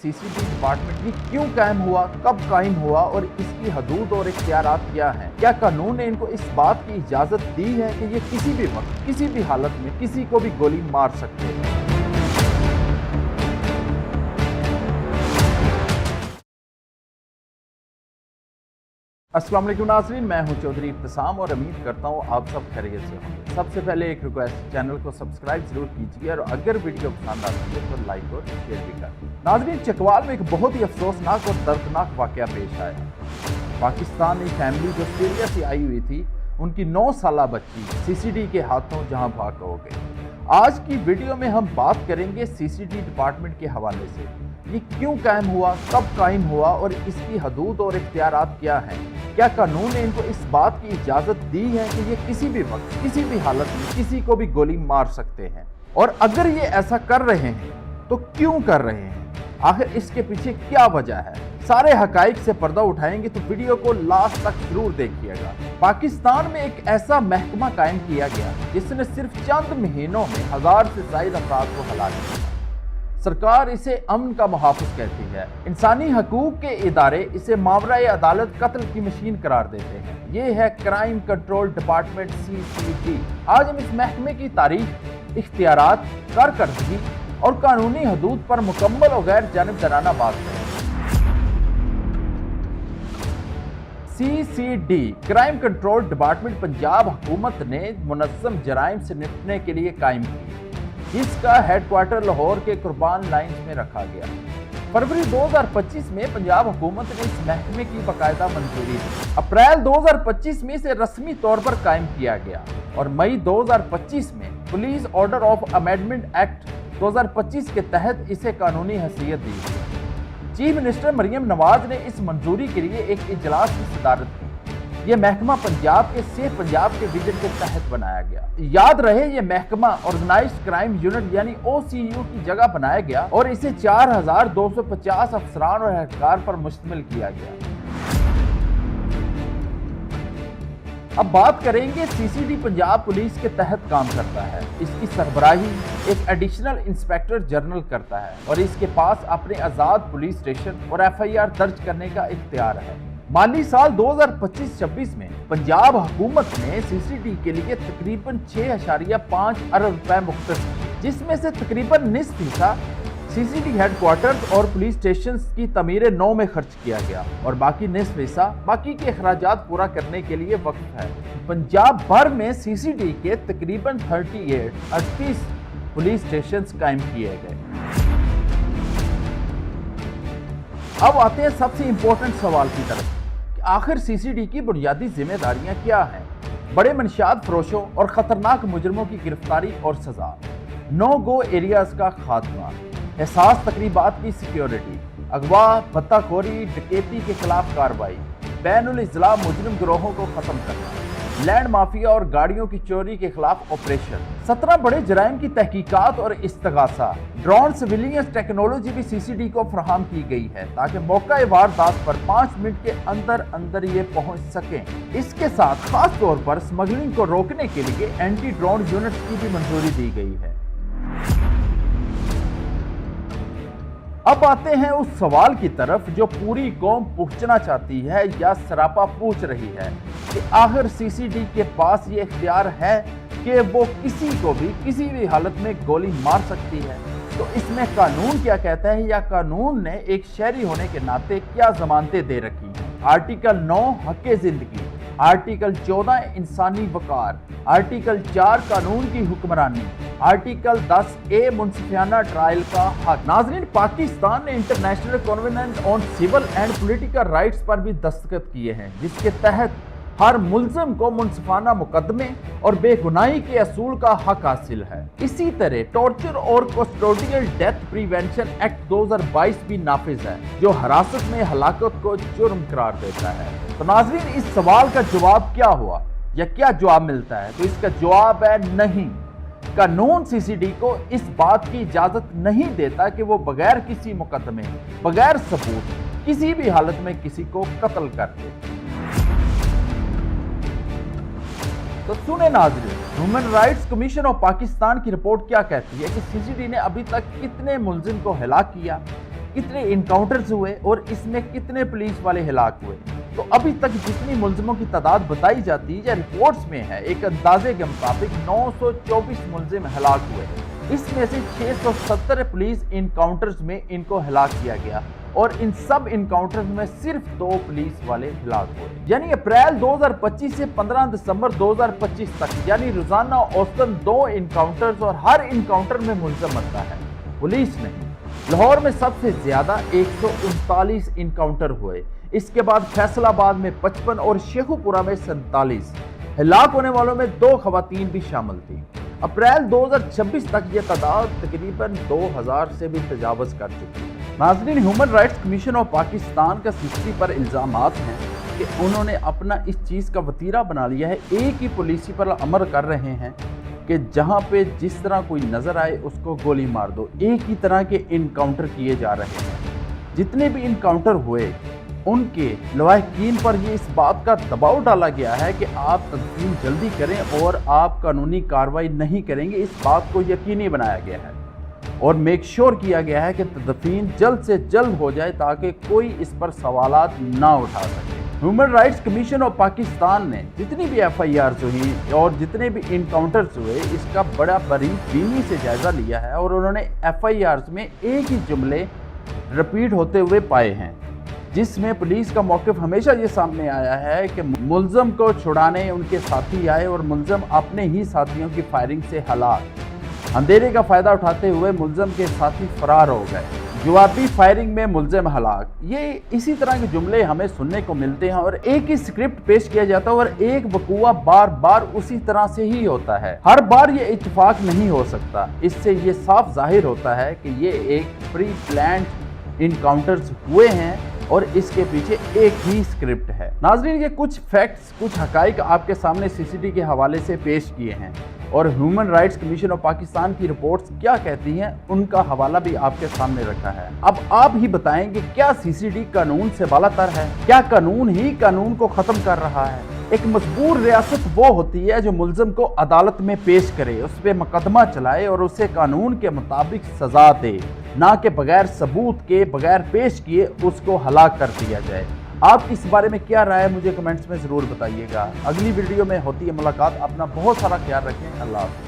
CCTV department ये क्यों कायम हुआ, कब कायम हुआ और इसकी हदूद और इख्तियारात क्या हैं? क्या कानून ने इनको इस बात की इजाज़त दी है कि ये किसी भी वक्त, किसी भी हालत में किसी को भी गोली मार सकते हैं? अस्सलाम वालेकुम नाज़रीन, मैं हूं चौधरी इब्तिसाम और उम्मीद करता हूं आप सब खैरियत से होंगे। सबसे पहले एक रिक्वेस्ट, चैनल को सब्सक्राइब जरूर कीजिए और अगर वीडियो पसंद आती है तो लाइक और शेयर भी कर। नाज़रीन, चकवाल में एक बहुत ही अफसोसनाक और दर्दनाक वाकया पेश आया। पाकिस्तानी फैमिली जो ऑस्ट्रेलिया से आई हुई थी, उनकी 9 साला बच्ची सीसीडी के हाथों जहां भाग हो गई। आज की वीडियो में हम बात करेंगे सीसीडी डिपार्टमेंट के हवाले से। ये क्यों कायम हुआ, कब कायम हुआ और इसकी हदूद और इख्तियारात क्या हैं? क्या कानून ने इनको इस बात की इजाज़त दी है कि ये किसी भी वक्त, किसी भी हालत में किसी को भी गोली मार सकते हैं? और अगर ये ऐसा कर रहे हैं तो क्यों कर रहे हैं? आखिर इसके पीछे क्या वजह है? सारे हकाइक से पर्दा उठाएंगे तो वीडियो को लास्ट तक जरूर देखिएगा। पाकिस्तान में एक ऐसा महकमा कायम किया गया जिसने सिर्फ चंद महीनों में 1000 से ज्यादा अफराद को हलाक किया। सरकार इसे अमन का मुहाफिज कहती है। इंसानी हकूक के इदारे इसे मावराए अदालत कत्ल की मशीन करार देते हैं। ये है क्राइम कंट्रोल डिपार्टमेंट सीसीडी। आज हम इस महकमे की तारीख, इख्तियारात, कारकर्दगी और कानूनी हदूद पर मुकम्मल और गैर जानिबदाराना बात करें। CCD crime control department Punjab हुकूमत ने मुनज़्ज़म जराइम से निपटने के लिए कायम की, जिसका हेडक्वार्टर लाहौर के कुर्बान लाइंस में रखा गया। फरवरी 2025 में पंजाब हुकूमत ने इस महकमे की बाकायदा मंजूरी दी। अप्रैल 2025 में इसे रस्मी तौर पर कायम किया गया और मई 2025 में police order of amendment act 2025 के तहत इसे कानूनी हैसियत दी गई। चीफ मिनिस्टर मरियम नवाज ने इस मंजूरी के लिए एक इजलास की सदारत की। यह महकमा पंजाब के सेफ पंजाब के विजन के तहत बनाया गया। याद रहे, यह महकमा ऑर्गेनाइज्ड क्राइम यूनिट यानी OCU की जगह बनाया गया और इसे 4250 अफसरान और एहलकार पर मुश्तमिल किया गया। अब बात करेंगे, सीसीडी पंजाब पुलिस के तहत काम करता है। इसकी सरबराही एक एडिशनल इंस्पेक्टर जनरल करता है और इसके पास अपने आज़ाद पुलिस स्टेशन और FIR दर्ज करने का इख्तियार है। माली साल 2025-26 में पंजाब हुकूमत ने सीसीडी के लिए तकरीबन 6.5 अरब रुपए मुख्तस किए, जिसमें से तकरीबन निस्फ हिस्सा सीसीडी हेडक्वार्टर्स और पुलिस स्टेशन की तमीर नौ में खर्च किया गया और बाकी निस्फ हिस्सा बाकी के अखराजात पूरा करने के लिए वक्फ है। पंजाब भर में सीसीडी के तकरीबन 38 पुलिस स्टेशन कायम किए गए। अब आते हैं सबसे इंपॉर्टेंट सवाल की तरफ, आखिर सीसीडी की बुनियादी जिम्मेदारियां क्या हैं? बड़े मनशियात फरोशों और खतरनाक मुजरमों की गिरफ्तारी और सजा, नो गो एरियाज का खात्मा, एहसास तकरीबात की सिक्योरिटी, अगवा, भत्ताखोरी, डकैती के खिलाफ कार्रवाई, बैनुल इज़्ला मुजरिम गिरोहों को खत्म करना, लैंड माफिया और गाड़ियों की चोरी के खिलाफ ऑपरेशन, 17 बड़े जराइम की तहकीकात और इस्तगासा, ड्रोन सर्विलियंस टेक्नोलॉजी भी सीसीडी को फराहम की गई है ताकि मौका वारदात पर 5 मिनट के अंदर अंदर ये पहुंच सकें। इसके साथ खास तौर पर स्मगलिंग को रोकने के लिए एंटी ड्रोन यूनिट्स की भी मंजूरी दी गई है। अब आते हैं उस सवाल की तरफ जो पूरी कौम पूछना चाहती है या सरापा पूछ रही है कि आखिर सीसीडी के पास ये इख्तियार है कि वो किसी को भी किसी भी हालत में गोली मार सकती है? तो इसमें कानून क्या कहता है या कानून ने एक शहरी होने के नाते क्या जमानतें दे रखी हैं? आर्टिकल 9 हक़ जिंदगी, आर्टिकल 14 इंसानी वकार, आर्टिकल 4 कानून की हुक्मरानी, आर्टिकल 10A मुंसिफियाना ट्रायल का हक। नाज़रीन, पाकिस्तान ने international convention on civil and political rights पर भी दस्तखत किए हैं, जिसके तहत हर मुल्ज़िम को मुंसिफाना मुकदमे और बेगुनाही के असूल का हक हासिल है। इसी तरह टॉर्चर और कस्टोडियल डेथ प्रिवेंशन एक्ट 2022 भी नाफिज है, जो हिरासत में हलाकत को जुर्म करार देता है। तो नाज़रीन, इस सवाल का जवाब क्या हुआ या क्या जवाब मिलता है? तो इसका जवाब है नहीं। कानून सीसीडी को इस बात की इजाजत नहीं देता कि वो बगैर किसी मुकदमे, बगैर सबूत, किसी भी हालत में किसी को कत्ल कर दे। तो सुने नाज़रीन, human rights commission of Pakistan की रिपोर्ट क्या कहती है कि सीसीडी ने अभी तक कितने मुल्जिम को हलाक किया, कितने इनकाउंटर्स हुए और इसमें कितने पुलिस वाले हिलाक हुए। तो अभी तक जितनी मुलजिमों की तादाद बताई जाती है या रिपोर्ट्स में है, एक अंदाजे के मुताबिक 924 मुलजिम हिलाक हुए। इसमें से 670 पुलिस इनकाउंटर्स में इनको हिलाक किया गया और इन सब इनकाउंटर्स में सिर्फ 2 पुलिस वाले हिलाक हुए। यानी अप्रैल 2025 से 15 दिसंबर 2025 तक यानी रोजाना औसतन 2 इनकाउंटर्स और हर इनकाउंटर में मुलजिम मरता है, पुलिस नहीं। लाहौर में सबसे ज्यादा 139 इनकाउंटर हुए, इसके बाद फैसलाबाद में 55 और शेखुपुरा में 47। हिलाक होने वालों में 2 खवातीन भी शामिल थी। अप्रैल 2026 तक ये तादाद तकरीबन 2000 से भी तजावज़ कर चुकी है। नाज़रीन, human rights commission of Pakistan का सीसीडी पर इल्ज़ामात हैं कि उन्होंने अपना इस चीज़ का वतीरा बना लिया है, एक ही पॉलिसी पर अमल कर रहे हैं कि जहां पे जिस तरह कोई नज़र आए उसको गोली मार दो। एक ही तरह के इनकाउंटर किए जा रहे हैं। जितने भी इनकाउंटर हुए उनके लवाहिकीन पर ये इस बात का दबाव डाला गया है कि आप तदफीन जल्दी करें और आप कानूनी कार्रवाई नहीं करेंगे, इस बात को यकीनी बनाया गया है और मेक श्योर किया गया है कि तदफीन जल्द से जल्द हो जाए ताकि कोई इस पर सवालात ना उठा सके। Human rights commission of Pakistan ने जितनी भी FIRs हुई और जितने भी इनकाउंटर्स हुए इसका बड़ा बारीकी से जायजा लिया है और उन्होंने FIRs में एक ही जुमले रिपीट होते हुए पाए हैं, जिसमें पुलिस का मौक़िफ़ हमेशा ये सामने आया है कि मुलज़म को छुड़ाने उनके साथी आए और मुलज़म अपने ही साथियों की फायरिंग से हलाक। अंधेरे का फ़ायदा उठाते हुए मुलज़म के साथी फरार हो गए, जवाबी फायरिंग में मुलज़म हलाक। ये इसी तरह के जुमले हमें सुनने को मिलते हैं और एक ही स्क्रिप्ट पेश किया जाता है और एक वक़ूआ बार बार उसी तरह से ही होता है। हर बार ये इत्तेफाक नहीं हो सकता। इससे ये साफ जाहिर होता है कि ये एक प्री प्लान्ड इनकाउंटर्स हुए हैं और इसके पीछे एक ही स्क्रिप्ट है। नाज़रीन, ये कुछ फैक्ट्स, कुछ हकाइक आपके सामने सीसीडी के हवाले से पेश किए हैं और human rights commission of Pakistan की रिपोर्ट्स क्या कहती हैं उनका हवाला भी आपके सामने रखा है। अब आप ही बताएं कि क्या सीसीडी कानून से बालातर है? क्या कानून ही कानून को ख़त्म कर रहा है? एक मजबूर रियासत वो होती है जो मुलज़म को अदालत में पेश करे, उस पर मुकदमा चलाए और उसे कानून के मुताबिक सज़ा दे, ना कि बगैर सबूत के, बगैर पेश किए उसको हलाक कर दिया जाए। आप इस बारे में क्या राय है मुझे कमेंट्स में ज़रूर बताइएगा। अगली वीडियो में होती है मुलाकात। अपना बहुत सारा ख्याल रखें। अल्लाह हाफ़िज़।